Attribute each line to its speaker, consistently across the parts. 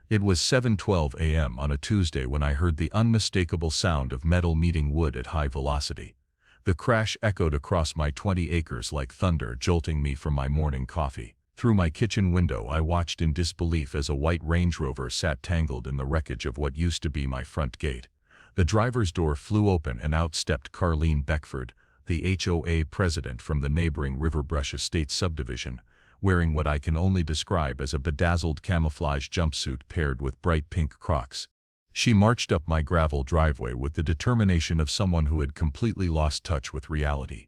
Speaker 1: It was 7:12 a.m. on a Tuesday when I heard the unmistakable sound of metal meeting wood at high velocity. The crash echoed across my 20 acres like thunder, jolting me from my morning coffee. Through my kitchen window I watched in disbelief as a white Range Rover sat tangled in the wreckage of what used to be my front gate. The driver's door flew open and out stepped Carleen Beckford, the HOA president from the neighboring Riverbrush Estate subdivision, wearing what I can only describe as a bedazzled camouflage jumpsuit paired with bright pink Crocs. She marched up my gravel driveway with the determination of someone who had completely lost touch with reality.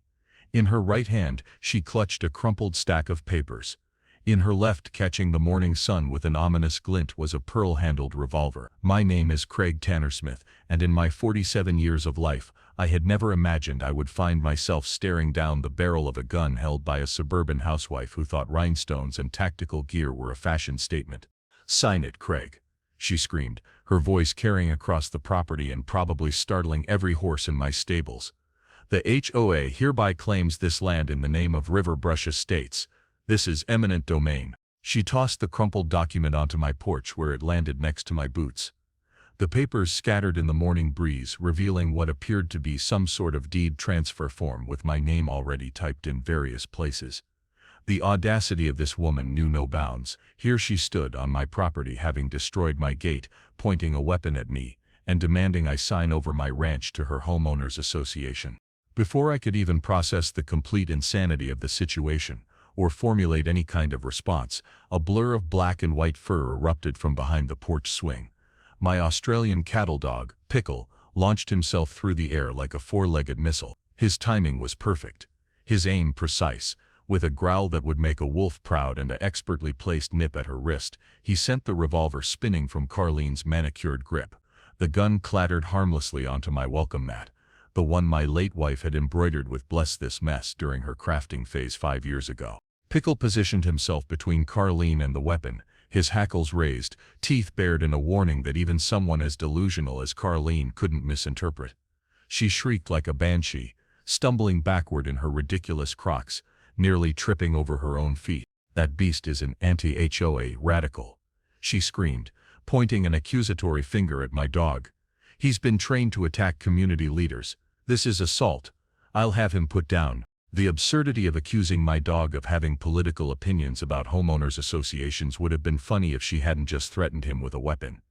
Speaker 1: In her right hand, she clutched a crumpled stack of papers. In her left, catching the morning sun with an ominous glint, was a pearl-handled revolver. My name is Craig Tannersmith, and in my 47 years of life, I had never imagined I would find myself staring down the barrel of a gun held by a suburban housewife who thought rhinestones and tactical gear were a fashion statement. "Sign it, Craig," she screamed, her voice carrying across the property and probably startling every horse in my stables. "The HOA hereby claims this land in the name of Riverbrush Estates. This is eminent domain." She tossed the crumpled document onto my porch where it landed next to my boots. The papers scattered in the morning breeze, revealing what appeared to be some sort of deed transfer form with my name already typed in various places. The audacity of this woman knew no bounds. Here she stood on my property, having destroyed my gate, pointing a weapon at me, and demanding I sign over my ranch to her homeowners association. Before I could even process the complete insanity of the situation, or formulate any kind of response, a blur of black and white fur erupted from behind the porch swing. My Australian cattle dog, Pickle, launched himself through the air like a four-legged missile. His timing was perfect, his aim precise. With a growl that would make a wolf proud and an expertly placed nip at her wrist, he sent the revolver spinning from Carleen's manicured grip. The gun clattered harmlessly onto my welcome mat, the one my late wife had embroidered with "Bless this mess" during her crafting phase 5 years ago. Pickle positioned himself between Carleen and the weapon, his hackles raised, teeth bared in a warning that even someone as delusional as Carleen couldn't misinterpret. She shrieked like a banshee, stumbling backward in her ridiculous Crocs, nearly tripping over her own feet. "That beast is an anti-HOA radical," she screamed, pointing an accusatory finger at my dog. "He's been trained to attack community leaders. This is assault. I'll have him put down." The absurdity of accusing my dog of having political opinions about homeowners associations would have been funny if she hadn't just threatened him with a weapon.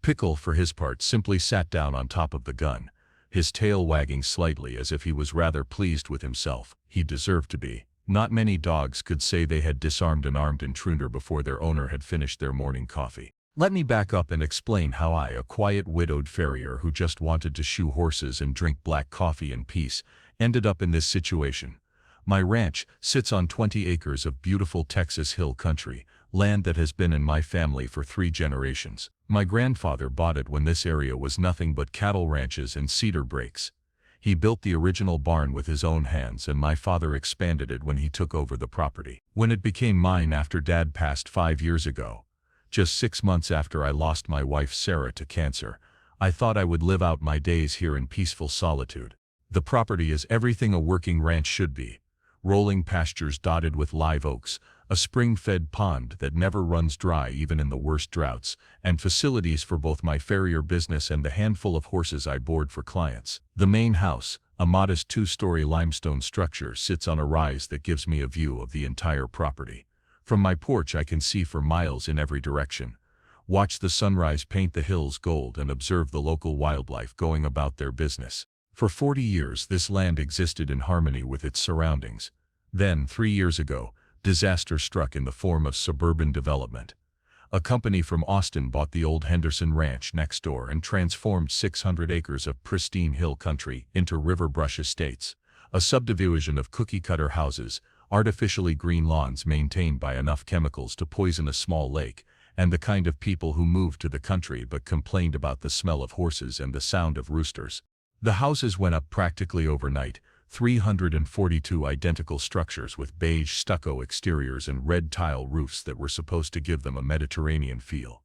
Speaker 1: Pickle, for his part, simply sat down on top of the gun, his tail wagging slightly as if he was rather pleased with himself. He deserved to be. Not many dogs could say they had disarmed an armed intruder before their owner had finished their morning coffee. Let me back up and explain how I, a quiet widowed farrier who just wanted to shoe horses and drink black coffee in peace, ended up in this situation. My ranch sits on 20 acres of beautiful Texas hill country, land that has been in my family for 3 generations. My grandfather bought it when this area was nothing but cattle ranches and cedar breaks. He built the original barn with his own hands, and my father expanded it when he took over the property. When it became mine after Dad passed 5 years ago, just 6 months after I lost my wife Sarah to cancer, I thought I would live out my days here in peaceful solitude. The property is everything a working ranch should be. Rolling pastures dotted with live oaks, a spring-fed pond that never runs dry even in the worst droughts, and facilities for both my farrier business and the handful of horses I board for clients. The main house, a modest 2-story limestone structure, sits on a rise that gives me a view of the entire property. From my porch I can see for miles in every direction, watch the sunrise paint the hills gold, and observe the local wildlife going about their business. For 40 years this land existed in harmony with its surroundings. Then, 3 years ago, disaster struck in the form of suburban development. A company from Austin bought the old Henderson Ranch next door and transformed 600 acres of pristine hill country into Riverbrush Estates, a subdivision of cookie-cutter houses, artificially green lawns maintained by enough chemicals to poison a small lake, and the kind of people who moved to the country but complained about the smell of horses and the sound of roosters. The houses went up practically overnight, 342 identical structures with beige stucco exteriors and red tile roofs that were supposed to give them a Mediterranean feel,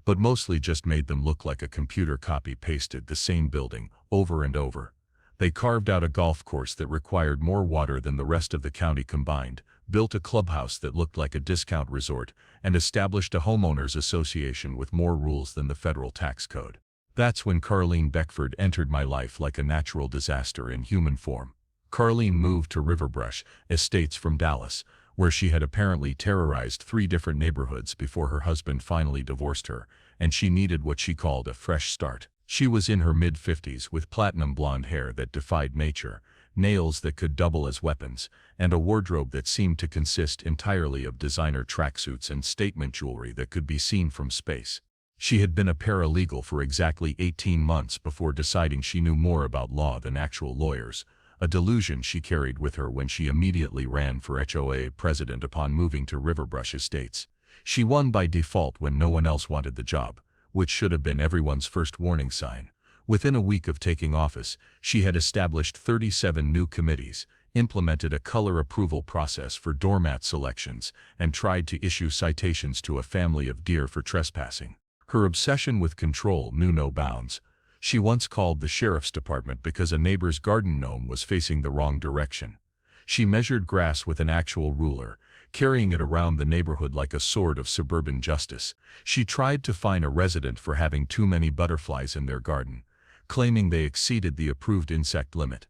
Speaker 1: but mostly just made them look like a computer copy-pasted the same building over and over. They carved out a golf course that required more water than the rest of the county combined, built a clubhouse that looked like a discount resort, and established a homeowners association with more rules than the federal tax code. That's when Carleen Beckford entered my life like a natural disaster in human form. Carleen moved to Riverbrush Estates from Dallas, where she had apparently terrorized 3 different neighborhoods before her husband finally divorced her, and she needed what she called a fresh start. She was in her mid-50s with platinum blonde hair that defied nature, nails that could double as weapons, and a wardrobe that seemed to consist entirely of designer tracksuits and statement jewelry that could be seen from space. She had been a paralegal for exactly 18 months before deciding she knew more about law than actual lawyers, a delusion she carried with her when she immediately ran for HOA president upon moving to Riverbrush Estates. She won by default when no one else wanted the job, which should have been everyone's first warning sign. Within a week of taking office, she had established 37 new committees, implemented a color approval process for doormat selections, and tried to issue citations to a family of deer for trespassing. Her obsession with control knew no bounds. She once called the sheriff's department because a neighbor's garden gnome was facing the wrong direction. She measured grass with an actual ruler, carrying it around the neighborhood like a sword of suburban justice. She tried to fine a resident for having too many butterflies in their garden, claiming they exceeded the approved insect limit.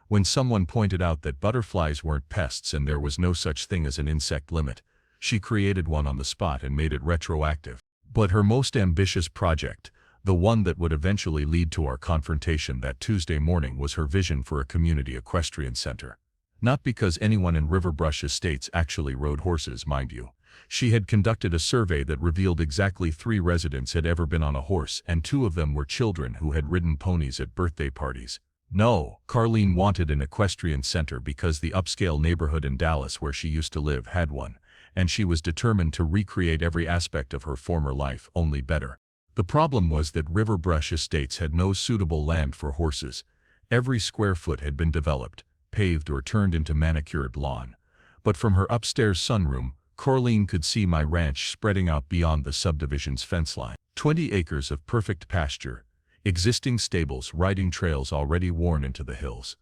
Speaker 1: When someone pointed out that butterflies weren't pests and there was no such thing as an insect limit, she created one on the spot and made it retroactive. But her most ambitious project, the one that would eventually lead to our confrontation that Tuesday morning, was her vision for a community equestrian center. Not because anyone in Riverbrush Estates actually rode horses, mind you. She had conducted a survey that revealed exactly 3 residents had ever been on a horse, and 2 of them were children who had ridden ponies at birthday parties. No, Carleen wanted an equestrian center because the upscale neighborhood in Dallas where she used to live had one, and she was determined to recreate every aspect of her former life, only better. The problem was that Riverbrush Estates had no suitable land for horses. Every square foot had been developed, paved, or turned into manicured lawn. But from her upstairs sunroom, Carleen could see my ranch spreading out beyond the subdivision's fence line. 20 acres of perfect pasture, existing stables, riding trails already worn into the hills.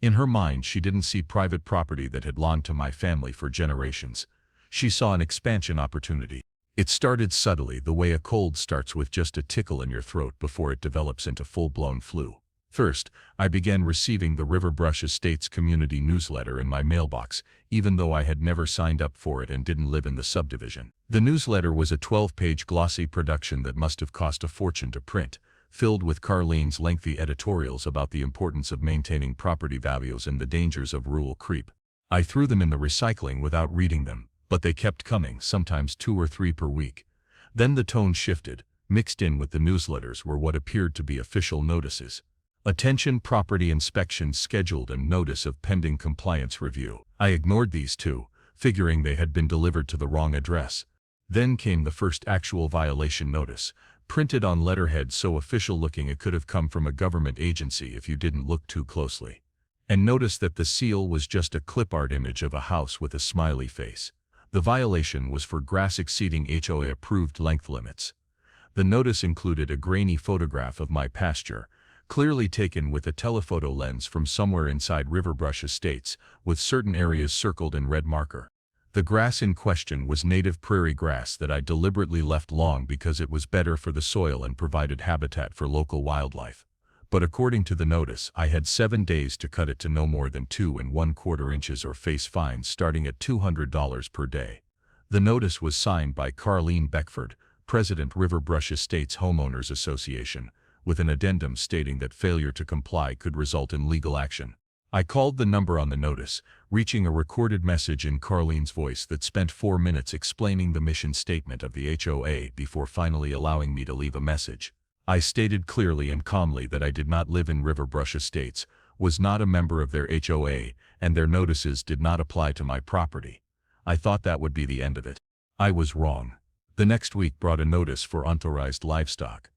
Speaker 1: In her mind, she didn't see private property that had belonged to my family for generations. She saw an expansion opportunity. It started subtly, the way a cold starts with just a tickle in your throat before it develops into full-blown flu. First, I began receiving the Riverbrush Estates community newsletter in my mailbox, even though I had never signed up for it and didn't live in the subdivision. The newsletter was a 12-page glossy production that must have cost a fortune to print, filled with Carleen's lengthy editorials about the importance of maintaining property values and the dangers of rural creep. I threw them in the recycling without reading them, but they kept coming, sometimes 2 or 3 per week. Then the tone shifted. Mixed in with the newsletters were what appeared to be official notices. Attention, property inspection scheduled, and notice of pending compliance review. I ignored these 2, figuring they had been delivered to the wrong address. Then came the first actual violation notice, printed on letterhead so official-looking it could have come from a government agency if you didn't look too closely. And notice that the seal was just a clip art image of a house with a smiley face. The violation was for grass exceeding HOA-approved length limits. The notice included a grainy photograph of my pasture, clearly taken with a telephoto lens from somewhere inside Riverbrush Estates, with certain areas circled in red marker. The grass in question was native prairie grass that I deliberately left long because it was better for the soil and provided habitat for local wildlife. But according to the notice, I had 7 days to cut it to no more than 2 1/4 inches or face fines starting at $200 per day. The notice was signed by Carleen Beckford, President, Riverbrush Estates Homeowners Association, with an addendum stating that failure to comply could result in legal action. I called the number on the notice, reaching a recorded message in Carleen's voice that spent 4 minutes explaining the mission statement of the HOA before finally allowing me to leave a message. I stated clearly and calmly that I did not live in Riverbrush Estates, was not a member of their HOA, and their notices did not apply to my property. I thought that would be the end of it. I was wrong. The next week brought a notice for unauthorized livestock.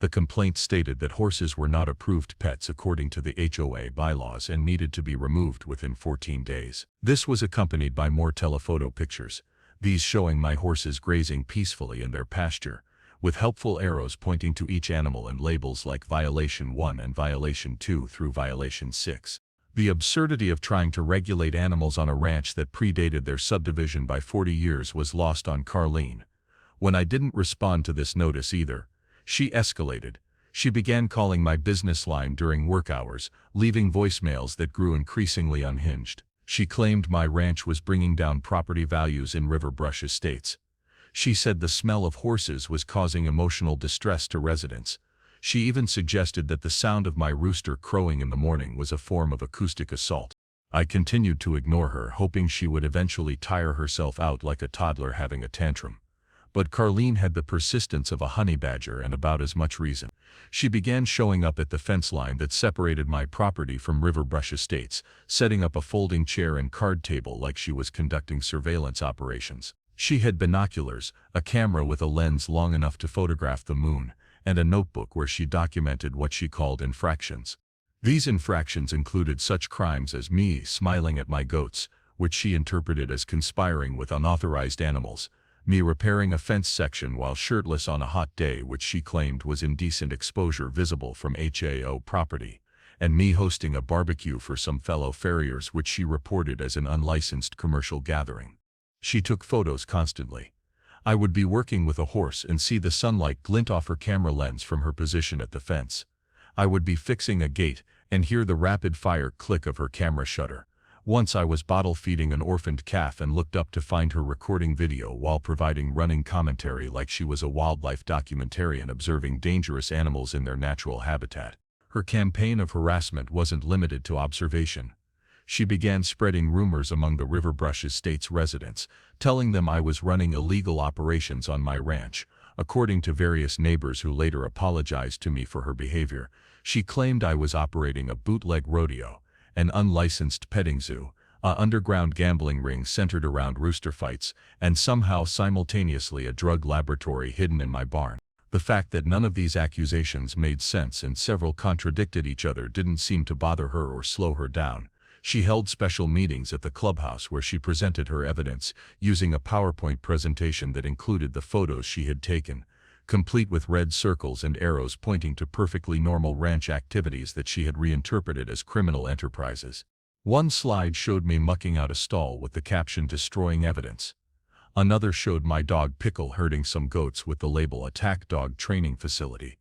Speaker 1: The complaint stated that horses were not approved pets according to the HOA bylaws and needed to be removed within 14 days. This was accompanied by more telephoto pictures, these showing my horses grazing peacefully in their pasture, with helpful arrows pointing to each animal and labels like Violation 1 and Violation 2 through Violation 6. The absurdity of trying to regulate animals on a ranch that predated their subdivision by 40 years was lost on Carlene. When I didn't respond to this notice either, she escalated. She began calling my business line during work hours, leaving voicemails that grew increasingly unhinged. She claimed my ranch was bringing down property values in Riverbrush Estates. She said the smell of horses was causing emotional distress to residents. She even suggested that the sound of my rooster crowing in the morning was a form of acoustic assault. I continued to ignore her, hoping she would eventually tire herself out like a toddler having a tantrum. But Carlene had the persistence of a honey badger and about as much reason. She began showing up at the fence line that separated my property from Riverbrush Estates, setting up a folding chair and card table like she was conducting surveillance operations. She had binoculars, a camera with a lens long enough to photograph the moon, and a notebook where she documented what she called infractions. These infractions included such crimes as me smiling at my goats, which she interpreted as conspiring with unauthorized animals, me repairing a fence section while shirtless on a hot day, which she claimed was indecent exposure visible from HOA property, and me hosting a barbecue for some fellow farriers, which she reported as an unlicensed commercial gathering. She took photos constantly. I would be working with a horse and see the sunlight glint off her camera lens from her position at the fence. I would be fixing a gate and hear the rapid-fire click of her camera shutter. Once I was bottle feeding an orphaned calf and looked up to find her recording video while providing running commentary like she was a wildlife documentarian observing dangerous animals in their natural habitat. Her campaign of harassment wasn't limited to observation. She began spreading rumors among the Riverbrush Estates residents, telling them I was running illegal operations on my ranch. According to various neighbors who later apologized to me for her behavior, she claimed I was operating a bootleg rodeo, an unlicensed petting zoo, an underground gambling ring centered around rooster fights, and somehow simultaneously a drug laboratory hidden in my barn. The fact that none of these accusations made sense and several contradicted each other didn't seem to bother her or slow her down. She held special meetings at the clubhouse where she presented her evidence, using a PowerPoint presentation that included the photos she had taken, complete with red circles and arrows pointing to perfectly normal ranch activities that she had reinterpreted as criminal enterprises. One slide showed me mucking out a stall with the caption "Destroying Evidence." Another showed my dog Pickle herding some goats with the label "Attack Dog Training Facility."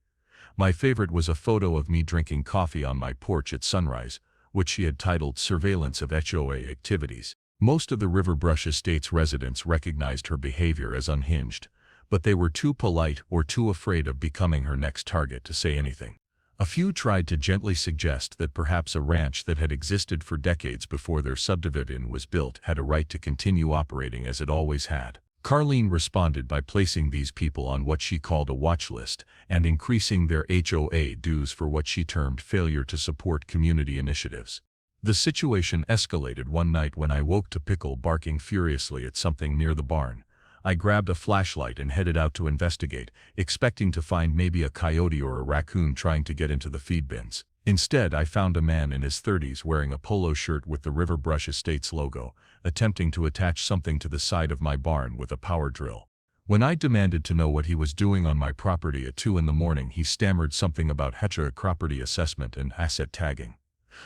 Speaker 1: My favorite was a photo of me drinking coffee on my porch at sunrise, which she had titled "Surveillance of HOA Activities." Most of the Riverbrush Estates residents recognized her behavior as unhinged, but they were too polite or too afraid of becoming her next target to say anything. A few tried to gently suggest that perhaps a ranch that had existed for decades before their subdivision was built had a right to continue operating as it always had. Carlene responded by placing these people on what she called a watch list and increasing their HOA dues for what she termed failure to support community initiatives. The situation escalated one night when I woke to Pickle barking furiously at something near the barn. I grabbed a flashlight and headed out to investigate, expecting to find maybe a coyote or a raccoon trying to get into the feed bins. Instead, I found a man in his 30s wearing a polo shirt with the Riverbrush Estates logo, attempting to attach something to the side of my barn with a power drill. When I demanded to know what he was doing on my property at 2 in the morning, he stammered something about HOA property assessment and asset tagging.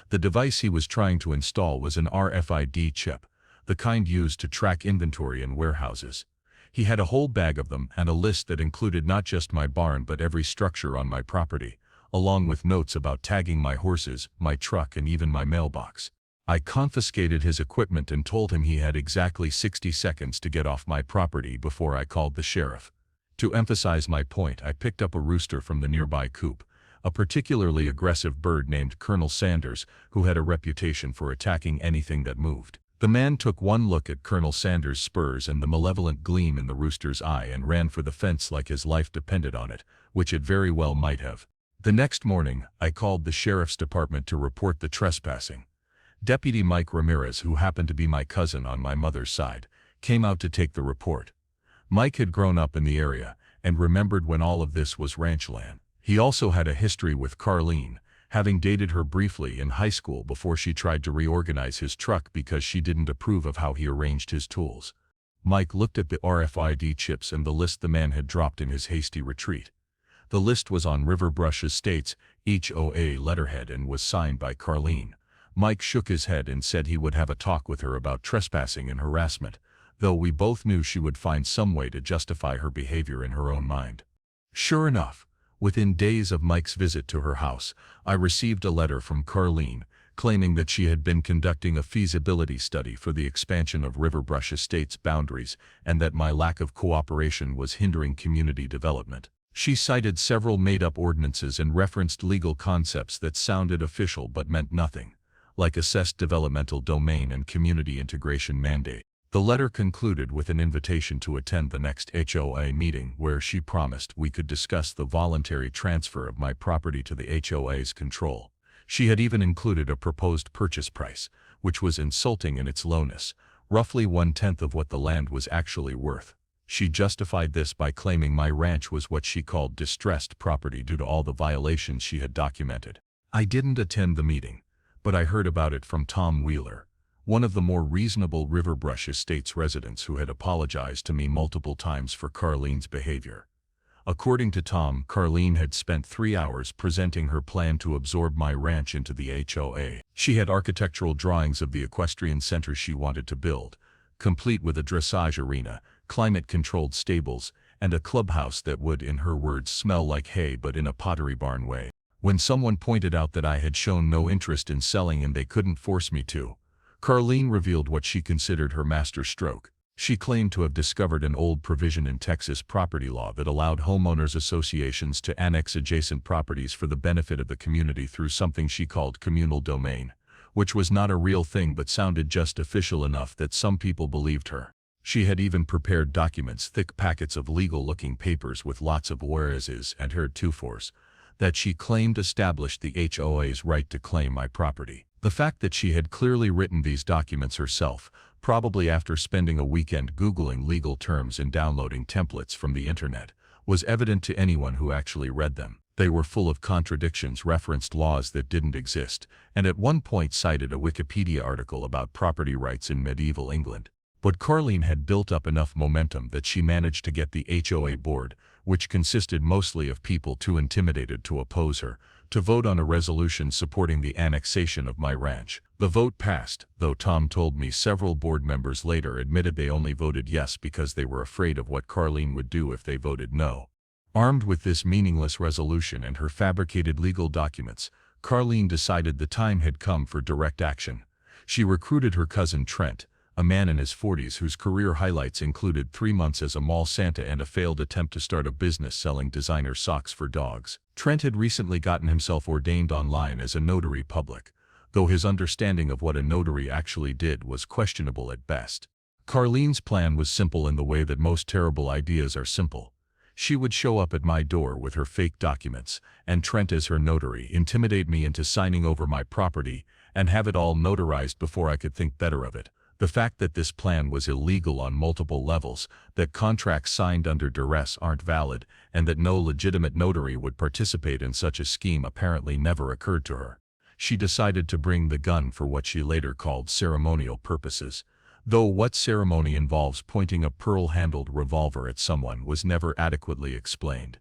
Speaker 1: The device he was trying to install was an RFID chip, the kind used to track inventory in warehouses. He had a whole bag of them and a list that included not just my barn but every structure on my property, along with notes about tagging my horses, my truck, and even my mailbox. I confiscated his equipment and told him he had exactly 60 seconds to get off my property before I called the sheriff. To emphasize my point, I picked up a rooster from the nearby coop, a particularly aggressive bird named Colonel Sanders, who had a reputation for attacking anything that moved. The man took one look at Colonel Sanders' spurs and the malevolent gleam in the rooster's eye and ran for the fence like his life depended on it, which it very well might have. The next morning, I called the sheriff's department to report the trespassing. Deputy Mike Ramirez, who happened to be my cousin on my mother's side, came out to take the report. Mike had grown up in the area and remembered when all of this was ranch land. He also had a history with Carlene, having dated her briefly in high school before she tried to reorganize his truck because she didn't approve of how he arranged his tools. Mike looked at the RFID chips and the list the man had dropped in his hasty retreat. The list was on Riverbrush Estates HOA letterhead and was signed by Carlene. Mike shook his head and said he would have a talk with her about trespassing and harassment, though we both knew she would find some way to justify her behavior in her own mind. Sure enough, within days of Mike's visit to her house, I received a letter from Carlene, claiming that she had been conducting a feasibility study for the expansion of Riverbrush Estate's boundaries and that my lack of cooperation was hindering community development. She cited several made-up ordinances and referenced legal concepts that sounded official but meant nothing, like assessed developmental domain and community integration mandate. The letter concluded with an invitation to attend the next HOA meeting where she promised we could discuss the voluntary transfer of my property to the HOA's control. She had even included a proposed purchase price, which was insulting in its lowness, roughly 1/10 of what the land was actually worth. She justified this by claiming my ranch was what she called distressed property due to all the violations she had documented. I didn't attend the meeting, but I heard about it from Tom Wheeler, one of the more reasonable Riverbrush Estates residents who had apologized to me multiple times for Carlene's behavior. According to Tom, Carlene had spent 3 hours presenting her plan to absorb my ranch into the HOA. She had architectural drawings of the equestrian center she wanted to build, complete with a dressage arena, climate-controlled stables, and a clubhouse that would, in her words, smell like hay but in a Pottery Barn way. When someone pointed out that I had shown no interest in selling and they couldn't force me to, Carlene revealed what she considered her master stroke. She claimed to have discovered an old provision in Texas property law that allowed homeowners associations to annex adjacent properties for the benefit of the community through something she called communal domain, which was not a real thing but sounded just official enough that some people believed her. She had even prepared documents, thick packets of legal-looking papers with lots of whereases and heretofores, that she claimed established the HOA's right to claim my property. The fact that she had clearly written these documents herself, probably after spending a weekend Googling legal terms and downloading templates from the internet, was evident to anyone who actually read them. They were full of contradictions, referenced laws that didn't exist, and at one point cited a Wikipedia article about property rights in medieval England. But Carlene had built up enough momentum that she managed to get the HOA board, which consisted mostly of people too intimidated to oppose her, to vote on a resolution supporting the annexation of my ranch. The vote passed, though Tom told me several board members later admitted they only voted yes because they were afraid of what Carlene would do if they voted no. Armed with this meaningless resolution and her fabricated legal documents, Carlene decided the time had come for direct action. She recruited her cousin Trent, a man in his 40s whose career highlights included 3 months as a mall Santa and a failed attempt to start a business selling designer socks for dogs. Trent had recently gotten himself ordained online as a notary public, though his understanding of what a notary actually did was questionable at best. Carlene's plan was simple in the way that most terrible ideas are simple. She would show up at my door with her fake documents, and Trent as her notary intimidate me into signing over my property, and have it all notarized before I could think better of it. The fact that this plan was illegal on multiple levels, that contracts signed under duress aren't valid, and that no legitimate notary would participate in such a scheme apparently never occurred to her. She decided to bring the gun for what she later called ceremonial purposes, though what ceremony involves pointing a pearl-handled revolver at someone was never adequately explained.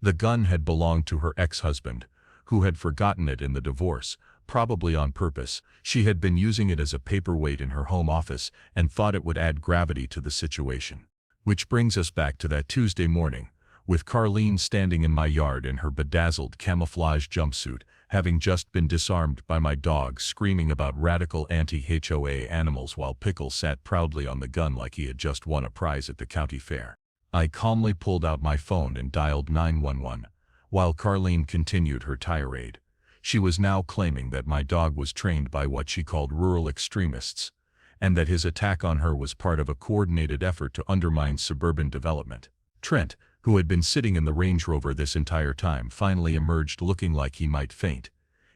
Speaker 1: The gun had belonged to her ex-husband, who had forgotten it in the divorce, probably on purpose. She had been using it as a paperweight in her home office and thought it would add gravity to the situation. Which brings us back to that Tuesday morning, with Carlene standing in my yard in her bedazzled camouflage jumpsuit, having just been disarmed by my dog screaming about radical anti-HOA animals while Pickle sat proudly on the gun like he had just won a prize at the county fair. I calmly pulled out my phone and dialed 911, while Carlene continued her tirade. She was now claiming that my dog was trained by what she called rural extremists, and that his attack on her was part of a coordinated effort to undermine suburban development. Trent, who had been sitting in the Range Rover this entire time, finally emerged looking like he might faint.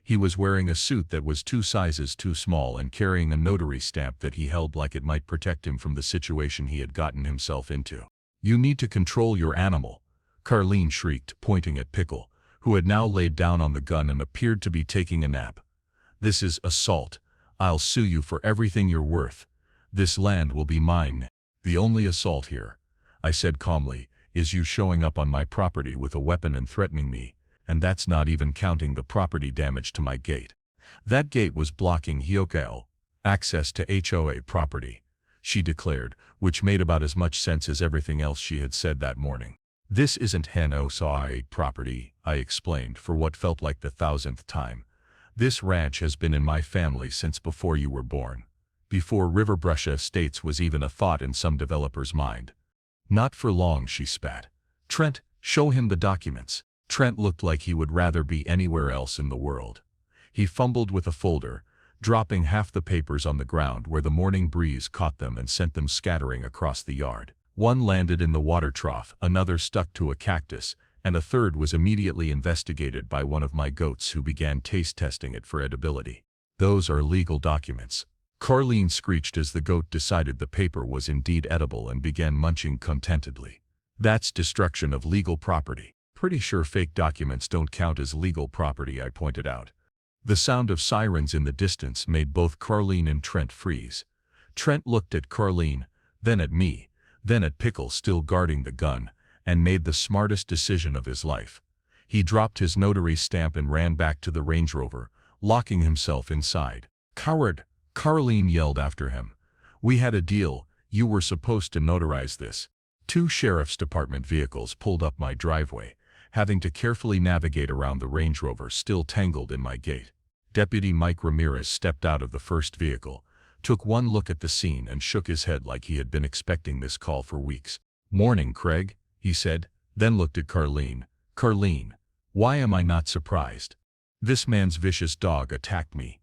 Speaker 1: He was wearing a suit that was 2 sizes too small and carrying a notary stamp that he held like it might protect him from the situation he had gotten himself into. "You need to control your animal," Carlene shrieked, pointing at Pickle, who had now laid down on the gun and appeared to be taking a nap. "This is assault. I'll sue you for everything you're worth. This land will be mine." "The only assault here," I said calmly, "is you showing up on my property with a weapon and threatening me, and that's not even counting the property damage to my gate." That gate was blocking HOA access to HOA property, she declared, which made about as much sense as everything else she had said that morning. This isn't HOA property, I explained for what felt like the 1000th time. This ranch has been in my family since before you were born. Before Riverbrush Estates was even a thought in some developer's mind. Not for long, she spat. Trent, show him the documents. Trent looked like he would rather be anywhere else in the world. He fumbled with a folder, dropping half the papers on the ground where the morning breeze caught them and sent them scattering across the yard. One landed in the water trough, another stuck to a cactus, and a third was immediately investigated by one of my goats who began taste testing it for edibility. Those are legal documents. Carleen screeched as the goat decided the paper was indeed edible and began munching contentedly. That's destruction of legal property. Pretty sure fake documents don't count as legal property, I pointed out. The sound of sirens in the distance made both Carleen and Trent freeze. Trent looked at Carleen, then at me, then at Pickle still guarding the gun, and made the smartest decision of his life. He dropped his notary stamp and ran back to the Range Rover, locking himself inside. Coward! Carleen yelled after him. We had a deal, you were supposed to notarize this. 2 sheriff's department vehicles pulled up my driveway, having to carefully navigate around the Range Rover still tangled in my gate. Deputy Mike Ramirez stepped out of the first vehicle, took one look at the scene and shook his head like he had been expecting this call for weeks. Morning, Craig, he said, then looked at Carleen. Carleen, why am I not surprised? This man's vicious dog attacked me.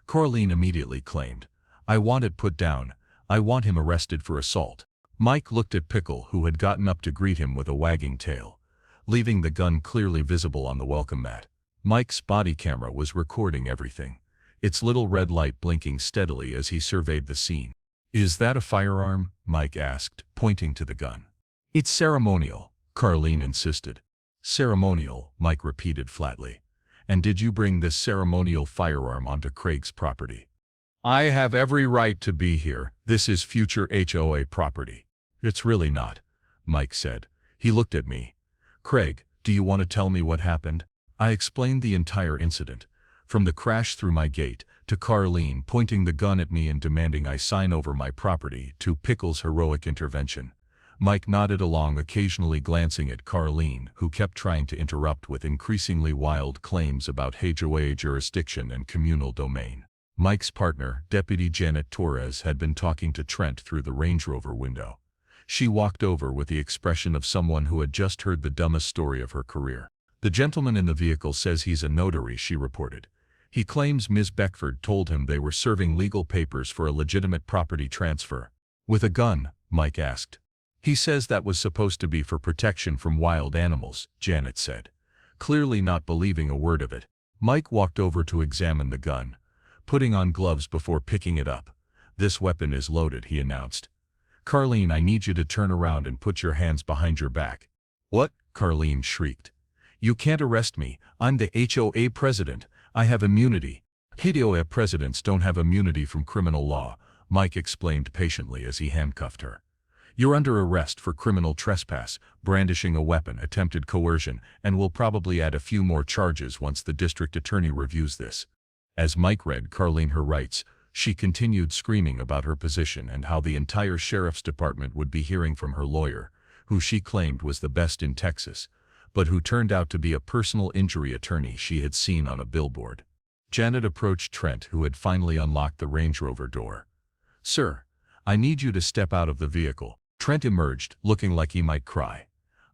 Speaker 1: Carleen immediately claimed. I want it put down. I want him arrested for assault. Mike looked at Pickle, who had gotten up to greet him with a wagging tail, leaving the gun clearly visible on the welcome mat. Mike's body camera was recording everything, its little red light blinking steadily as he surveyed the scene. Is that a firearm? Mike asked, pointing to the gun. It's ceremonial, Carleen insisted. Ceremonial, Mike repeated flatly. And did you bring this ceremonial firearm onto Craig's property? I have every right to be here. This is future HOA property. It's really not, Mike said. He looked at me. Craig, do you want to tell me what happened? I explained the entire incident, from the crash through my gate, to Carleen pointing the gun at me and demanding I sign over my property, to Pickle's heroic intervention. Mike nodded along, occasionally glancing at Carleen, who kept trying to interrupt with increasingly wild claims about HOA jurisdiction and communal domain. Mike's partner, Deputy Janet Torres, had been talking to Trent through the Range Rover window. She walked over with the expression of someone who had just heard the dumbest story of her career. The gentleman in the vehicle says he's a notary, she reported. He claims Ms. Beckford told him they were serving legal papers for a legitimate property transfer. With a gun? Mike asked. He says that was supposed to be for protection from wild animals, Janet said, clearly not believing a word of it. Mike walked over to examine the gun, putting on gloves before picking it up. This weapon is loaded, he announced. Carleen, I need you to turn around and put your hands behind your back. What? Carleen shrieked. You can't arrest me. I'm the HOA president. I have immunity. HOA presidents don't have immunity from criminal law, Mike explained patiently as he handcuffed her. You're under arrest for criminal trespass, brandishing a weapon, attempted coercion, and we'll probably add a few more charges once the district attorney reviews this. As Mike read Carleen her rights, she continued screaming about her position and how the entire sheriff's department would be hearing from her lawyer, who she claimed was the best in Texas, but who turned out to be a personal injury attorney she had seen on a billboard. Janet approached Trent, who had finally unlocked the Range Rover door. Sir, I need you to step out of the vehicle. Trent emerged, looking like he might cry.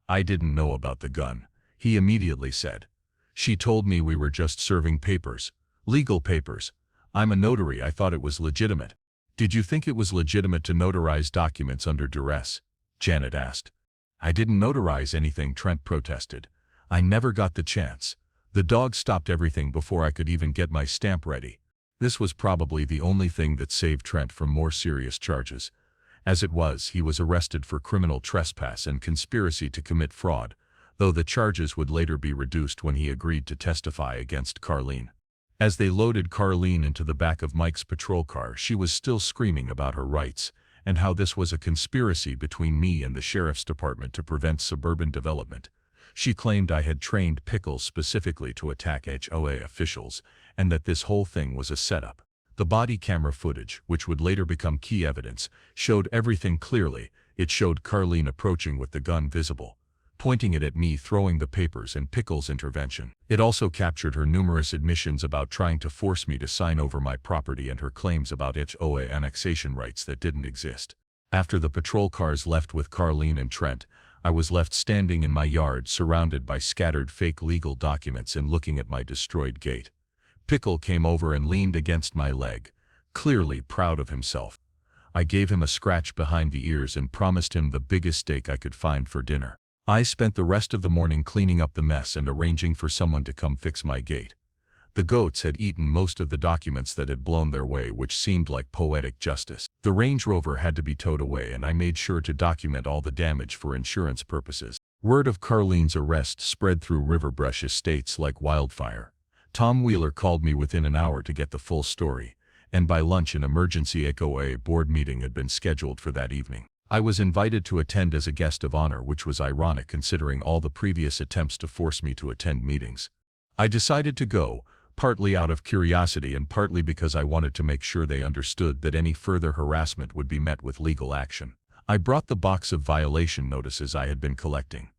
Speaker 1: I didn't know about the gun, he immediately said. She told me we were just serving papers. Legal papers. I'm a notary, I thought it was legitimate. Did you think it was legitimate to notarize documents under duress? Janet asked. I didn't notarize anything, Trent protested. I never got the chance. The dog stopped everything before I could even get my stamp ready. This was probably the only thing that saved Trent from more serious charges. As it was, he was arrested for criminal trespass and conspiracy to commit fraud, though the charges would later be reduced when he agreed to testify against Carleen. As they loaded Carleen into the back of Mike's patrol car, she was still screaming about her rights, and how this was a conspiracy between me and the sheriff's department to prevent suburban development. She claimed I had trained Pickles specifically to attack HOA officials, and that this whole thing was a setup. The body camera footage, which would later become key evidence, showed everything clearly. It showed Carleen approaching with the gun visible, pointing it at me, throwing the papers, and Pickles' intervention. It also captured her numerous admissions about trying to force me to sign over my property and her claims about HOA annexation rights that didn't exist. After the patrol cars left with Carleen and Trent, I was left standing in my yard surrounded by scattered fake legal documents and looking at my destroyed gate. Pickle came over and leaned against my leg, clearly proud of himself. I gave him a scratch behind the ears and promised him the biggest steak I could find for dinner. I spent the rest of the morning cleaning up the mess and arranging for someone to come fix my gate. The goats had eaten most of the documents that had blown their way, which seemed like poetic justice. The Range Rover had to be towed away, and I made sure to document all the damage for insurance purposes. Word of Carleen's arrest spread through Riverbrush Estates like wildfire. Tom Wheeler called me within an hour to get the full story, and by lunch an emergency HOA board meeting had been scheduled for that evening. I was invited to attend as a guest of honor, which was ironic considering all the previous attempts to force me to attend meetings. I decided to go, partly out of curiosity and partly because I wanted to make sure they understood that any further harassment would be met with legal action. I brought the box of violation notices I had been collecting,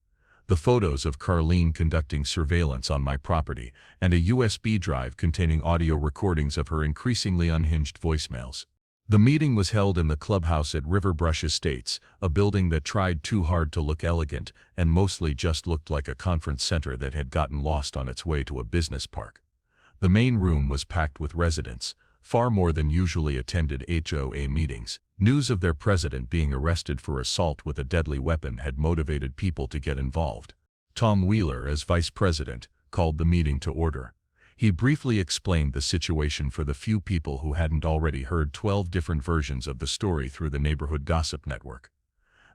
Speaker 1: the photos of Carleen conducting surveillance on my property, and a USB drive containing audio recordings of her increasingly unhinged voicemails. The meeting was held in the clubhouse at Riverbrush Estates, a building that tried too hard to look elegant and mostly just looked like a conference center that had gotten lost on its way to a business park. The main room was packed with residents, far more than usually attended HOA meetings. News of their president being arrested for assault with a deadly weapon had motivated people to get involved. Tom Wheeler, as vice president, called the meeting to order. He briefly explained the situation for the few people who hadn't already heard 12 different versions of the story through the neighborhood gossip network.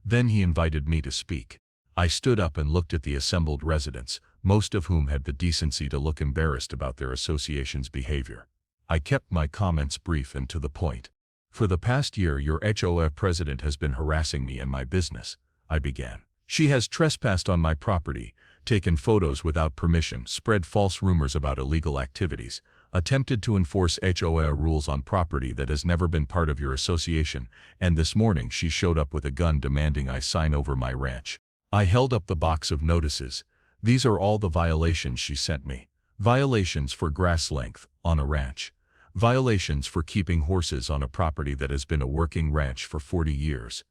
Speaker 1: Then he invited me to speak. I stood up and looked at the assembled residents, most of whom had the decency to look embarrassed about their association's behavior. I kept my comments brief and to the point. "For the past year, your HOA president has been harassing me and my business," I began. "She has trespassed on my property, taken photos without permission, spread false rumors about illegal activities, attempted to enforce HOA rules on property that has never been part of your association, and this morning she showed up with a gun demanding I sign over my ranch." I held up the box of notices. "These are all the violations she sent me. Violations for grass length on a ranch. Violations for keeping horses on a property that has been a working ranch for 40 years.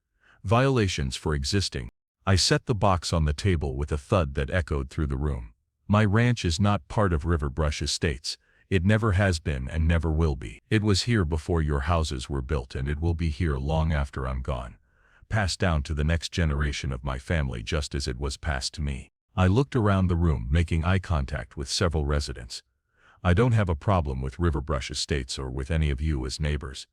Speaker 1: Violations for existing." I set the box on the table with a thud that echoed through the room. "My ranch is not part of Riverbrush Estates. It never has been and never will be. It was here before your houses were built, and it will be here long after I'm gone. Passed down to the next generation of my family just as it was passed to me." I looked around the room, making eye contact with several residents. "I don't have a problem with Riverbrush Estates or with any of you as neighbors.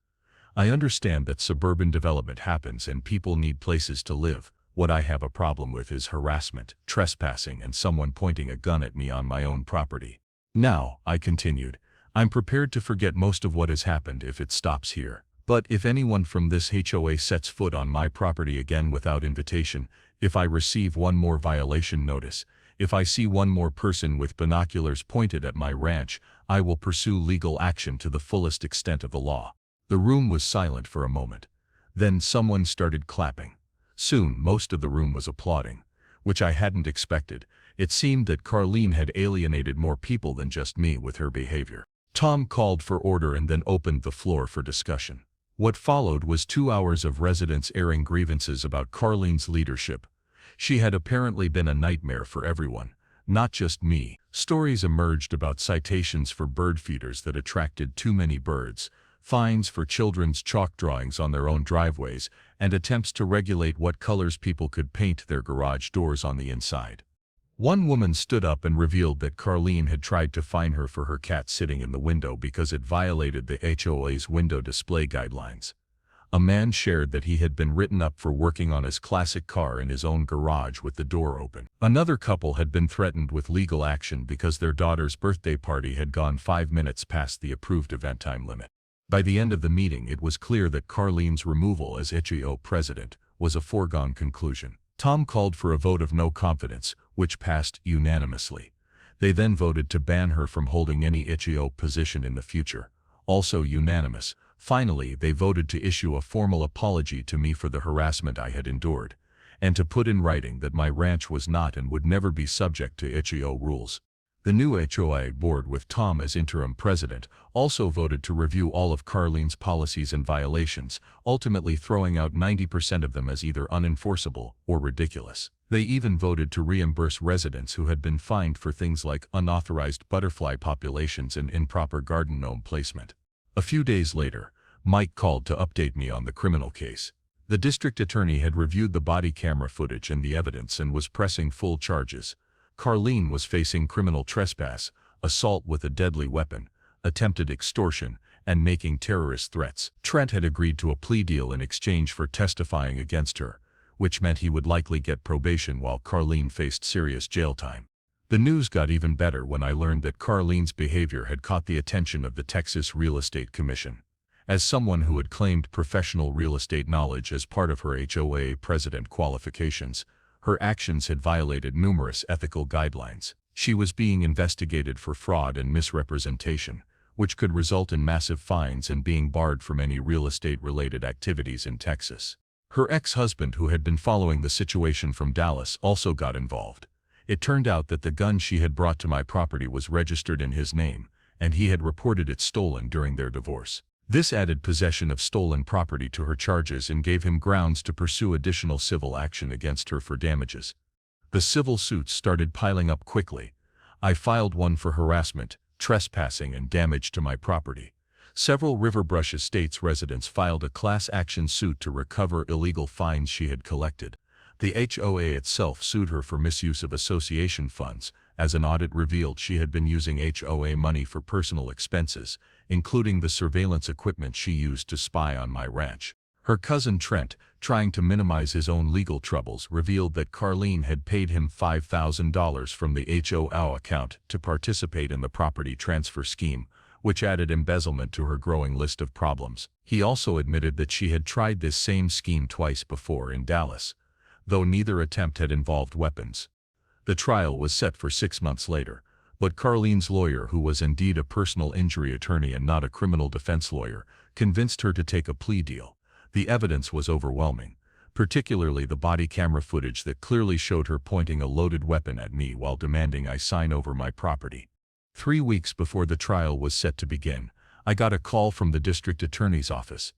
Speaker 1: I understand that suburban development happens and people need places to live. What I have a problem with is harassment, trespassing, and someone pointing a gun at me on my own property. Now," I continued, "I'm prepared to forget most of what has happened if it stops here. But if anyone from this HOA sets foot on my property again without invitation, if I receive one more violation notice, if I see one more person with binoculars pointed at my ranch, I will pursue legal action to the fullest extent of the law." The room was silent for a moment. Then someone started clapping. Soon most of the room was applauding, which I hadn't expected. It seemed that Carleen had alienated more people than just me with her behavior. Tom called for order and then opened the floor for discussion. What followed was 2 hours of residents airing grievances about Carleen's leadership. She had apparently been a nightmare for everyone, not just me. Stories emerged about citations for bird feeders that attracted too many birds, fines for children's chalk drawings on their own driveways, and attempts to regulate what colors people could paint their garage doors on the inside. One woman stood up and revealed that Carleen had tried to fine her for her cat sitting in the window because it violated the HOA's window display guidelines. A man shared that he had been written up for working on his classic car in his own garage with the door open. Another couple had been threatened with legal action because their daughter's birthday party had gone 5 minutes past the approved event time limit. By the end of the meeting, it was clear that Carleen's removal as HOA president was a foregone conclusion. Tom called for a vote of no confidence, which passed unanimously. They then voted to ban her from holding any HOA position in the future, also unanimous. Finally, they voted to issue a formal apology to me for the harassment I had endured, and to put in writing that my ranch was not and would never be subject to HOA rules. The new HOA board, with Tom as interim president, also voted to review all of Carlene's policies and violations, ultimately throwing out 90% of them as either unenforceable or ridiculous. They even voted to reimburse residents who had been fined for things like unauthorized butterfly populations and improper garden gnome placement. A few days later, Mike called to update me on the criminal case. The district attorney had reviewed the body camera footage and the evidence and was pressing full charges. Carlene was facing criminal trespass, assault with a deadly weapon, attempted extortion, and making terrorist threats. Trent had agreed to a plea deal in exchange for testifying against her, which meant he would likely get probation while Carlene faced serious jail time. The news got even better when I learned that Carlene's behavior had caught the attention of the Texas Real Estate Commission. As someone who had claimed professional real estate knowledge as part of her HOA president qualifications, her actions had violated numerous ethical guidelines. She was being investigated for fraud and misrepresentation, which could result in massive fines and being barred from any real estate-related activities in Texas. Her ex-husband, who had been following the situation from Dallas, also got involved. It turned out that the gun she had brought to my property was registered in his name, and he had reported it stolen during their divorce. This added possession of stolen property to her charges and gave him grounds to pursue additional civil action against her for damages. The civil suits started piling up quickly. I filed one for harassment, trespassing, and damage to my property. Several Riverbrush Estates residents filed a class action suit to recover illegal fines she had collected. The HOA itself sued her for misuse of association funds, as an audit revealed she had been using HOA money for personal expenses, including the surveillance equipment she used to spy on my ranch. Her cousin Trent, trying to minimize his own legal troubles, revealed that Carlene had paid him $5,000 from the HOA account to participate in the property transfer scheme, which added embezzlement to her growing list of problems. He also admitted that she had tried this same scheme twice before in Dallas, though neither attempt had involved weapons. The trial was set for 6 months later, but Carlene's lawyer, who was indeed a personal injury attorney and not a criminal defense lawyer, convinced her to take a plea deal. The evidence was overwhelming, particularly the body camera footage that clearly showed her pointing a loaded weapon at me while demanding I sign over my property. 3 weeks before the trial was set to begin, I got a call from the district attorney's office.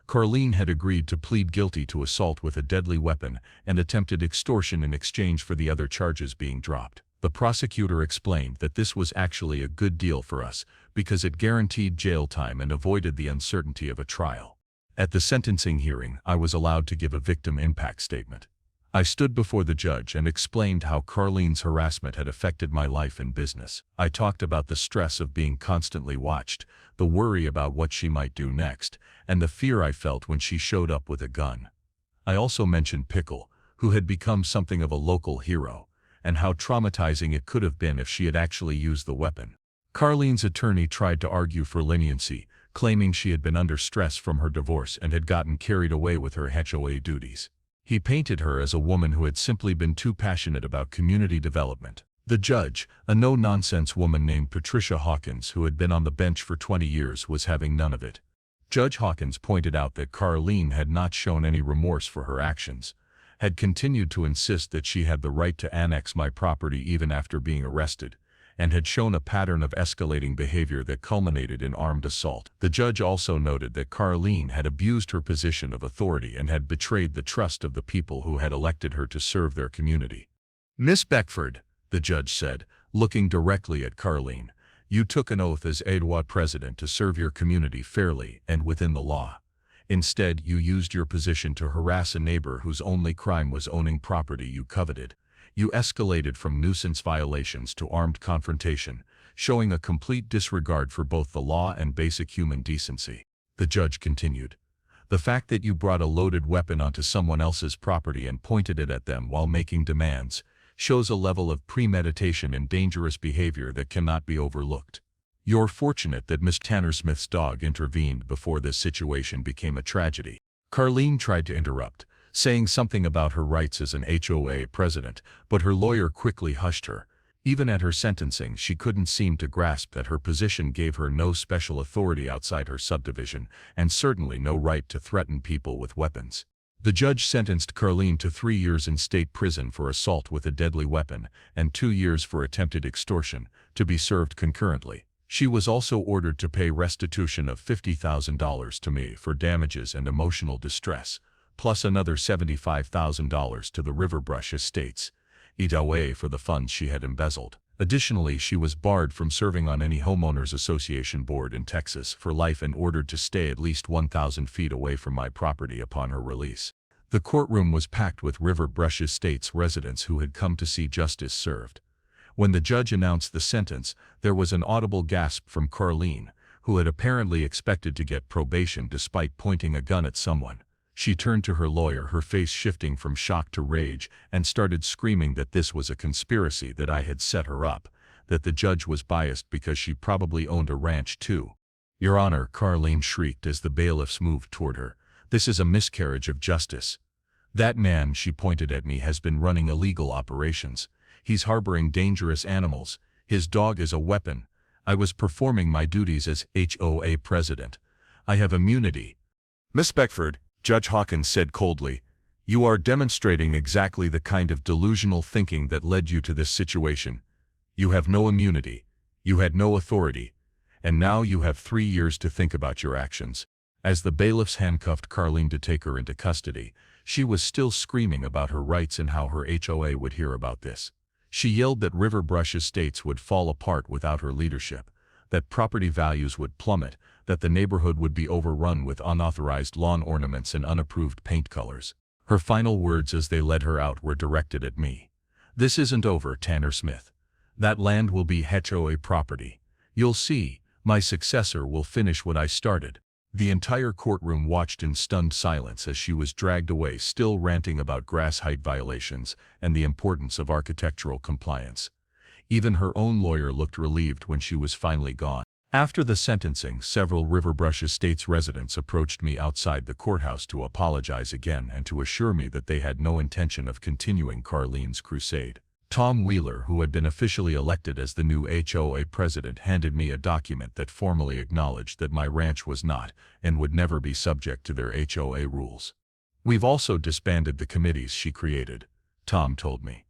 Speaker 1: Carlene had agreed to plead guilty to assault with a deadly weapon and attempted extortion in exchange for the other charges being dropped. The prosecutor explained that this was actually a good deal for us because it guaranteed jail time and avoided the uncertainty of a trial. At the sentencing hearing, I was allowed to give a victim impact statement. I stood before the judge and explained how Carlene's harassment had affected my life and business. I talked about the stress of being constantly watched, the worry about what she might do next, and the fear I felt when she showed up with a gun. I also mentioned Pickle, who had become something of a local hero, and how traumatizing it could have been if she had actually used the weapon. Carlene's attorney tried to argue for leniency, claiming she had been under stress from her divorce and had gotten carried away with her HOA duties. He painted her as a woman who had simply been too passionate about community development. The judge, a no-nonsense woman named Patricia Hawkins who had been on the bench for 20 years, was having none of it. Judge Hawkins pointed out that Carlene had not shown any remorse for her actions, had continued to insist that she had the right to annex my property even after being arrested, and had shown a pattern of escalating behavior that culminated in armed assault. The judge also noted that Carlene had abused her position of authority and had betrayed the trust of the people who had elected her to serve their community. "Miss Beckford," the judge said, looking directly at Carlene, "you took an oath as HOA president to serve your community fairly and within the law. Instead, you used your position to harass a neighbor whose only crime was owning property you coveted. You escalated from nuisance violations to armed confrontation, showing a complete disregard for both the law and basic human decency." The judge continued, "The fact that you brought a loaded weapon onto someone else's property and pointed it at them while making demands shows a level of premeditation and dangerous behavior that cannot be overlooked. You're fortunate that Miss Tanner Smith's dog intervened before this situation became a tragedy." Carlene tried to interrupt, saying something about her rights as an HOA president, but her lawyer quickly hushed her. Even at her sentencing, she couldn't seem to grasp that her position gave her no special authority outside her subdivision, and certainly no right to threaten people with weapons. The judge sentenced Carleen to 3 years in state prison for assault with a deadly weapon, and 2 years for attempted extortion, to be served concurrently. She was also ordered to pay restitution of $50,000 to me for damages and emotional distress, plus another $75,000 to the Riverbrush Estates, HOA, for the funds she had embezzled. Additionally, she was barred from serving on any homeowners association board in Texas for life and ordered to stay at least 1,000 feet away from my property upon her release. The courtroom was packed with Riverbrush Estates residents who had come to see justice served. When the judge announced the sentence, there was an audible gasp from Carleen, who had apparently expected to get probation despite pointing a gun at someone. She turned to her lawyer, her face shifting from shock to rage, and started screaming that this was a conspiracy, that I had set her up, that the judge was biased because she probably owned a ranch too. "Your Honor," Carleen shrieked as the bailiffs moved toward her, "this is a miscarriage of justice. That man," she pointed at me, "has been running illegal operations. He's harboring dangerous animals. His dog is a weapon. I was performing my duties as HOA president. I have immunity." "Miss Beckford," Judge Hawkins said coldly, "you are demonstrating exactly the kind of delusional thinking that led you to this situation. You have no immunity. You had no authority. And now you have 3 years to think about your actions." As the bailiffs handcuffed Carleen to take her into custody, she was still screaming about her rights and how her HOA would hear about this. She yelled that Riverbrush Estates would fall apart without her leadership, that property values would plummet, that the neighborhood would be overrun with unauthorized lawn ornaments and unapproved paint colors. Her final words as they led her out were directed at me. "This isn't over, Tanner Smith. That land will be HOA property. You'll see, my successor will finish what I started." The entire courtroom watched in stunned silence as she was dragged away, still ranting about grass height violations and the importance of architectural compliance. Even her own lawyer looked relieved when she was finally gone. After the sentencing, several Riverbrush Estates residents approached me outside the courthouse to apologize again and to assure me that they had no intention of continuing Carleen's crusade. Tom Wheeler, who had been officially elected as the new HOA president, handed me a document that formally acknowledged that my ranch was not and would never be subject to their HOA rules. "We've also disbanded the committees she created," Tom told me.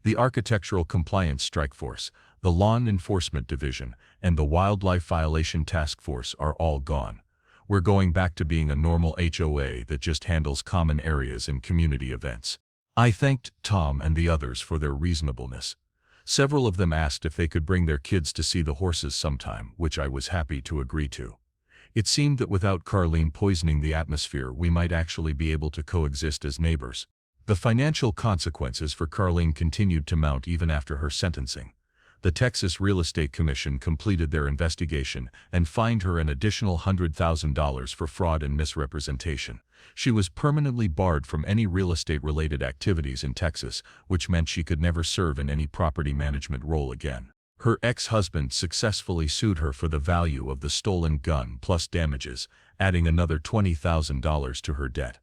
Speaker 1: "The Architectural Compliance Strike Force, the Lawn Enforcement Division, and the Wildlife Violation Task Force are all gone. We're going back to being a normal HOA that just handles common areas and community events." I thanked Tom and the others for their reasonableness. Several of them asked if they could bring their kids to see the horses sometime, which I was happy to agree to. It seemed that without Carleen poisoning the atmosphere, we might actually be able to coexist as neighbors. The financial consequences for Carleen continued to mount even after her sentencing. The Texas Real Estate Commission completed their investigation and fined her an additional $100,000 for fraud and misrepresentation. She was permanently barred from any real estate-related activities in Texas, which meant she could never serve in any property management role again. Her ex-husband successfully sued her for the value of the stolen gun plus damages, adding another $20,000 to her debt.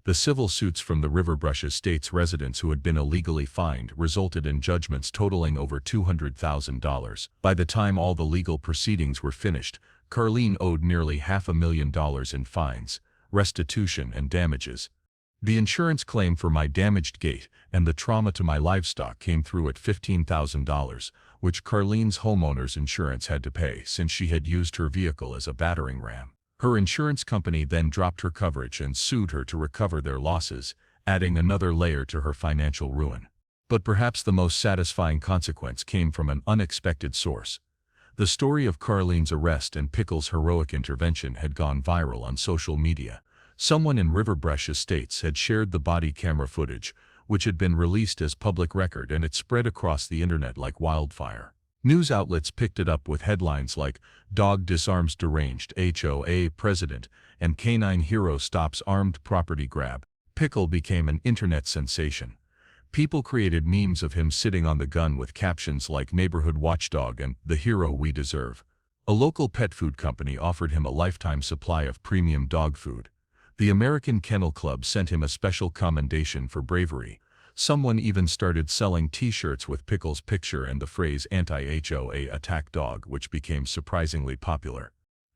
Speaker 1: The civil suits from the Riverbrush Estates residents who had been illegally fined resulted in judgments totaling over $200,000. By the time all the legal proceedings were finished, Carleen owed nearly $500,000 in fines, restitution, and damages. The insurance claim for my damaged gate and the trauma to my livestock came through at $15,000, which Carleen's homeowner's insurance had to pay since she had used her vehicle as a battering ram. Her insurance company then dropped her coverage and sued her to recover their losses, adding another layer to her financial ruin. But perhaps the most satisfying consequence came from an unexpected source. The story of Carleen's arrest and Pickle's heroic intervention had gone viral on social media. Someone in Riverbrush Estates had shared the body camera footage, which had been released as public record, and it spread across the internet like wildfire. News outlets picked it up with headlines like "Dog Disarms Deranged HOA President" and "Canine Hero Stops Armed Property Grab." Pickle became an internet sensation. People created memes of him sitting on the gun with captions like "Neighborhood Watchdog" and "The Hero We Deserve." A local pet food company offered him a lifetime supply of premium dog food. The American Kennel Club sent him a special commendation for bravery. Someone even started selling T-shirts with Pickle's picture and the phrase anti-HOA attack dog, which became surprisingly popular.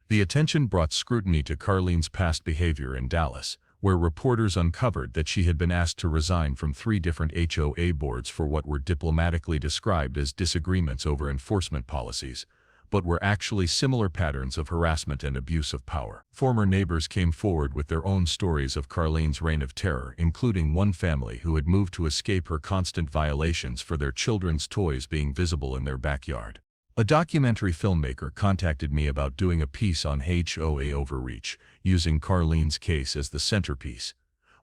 Speaker 1: The attention brought scrutiny to Carlene's past behavior in Dallas, where reporters uncovered that she had been asked to resign from 3 different HOA boards for what were diplomatically described as disagreements over enforcement policies, but were actually similar patterns of harassment and abuse of power. Former neighbors came forward with their own stories of Carlene's reign of terror, including one family who had moved to escape her constant violations for their children's toys being visible in their backyard. A documentary filmmaker contacted me about doing a piece on HOA overreach, using Carlene's case as the centerpiece.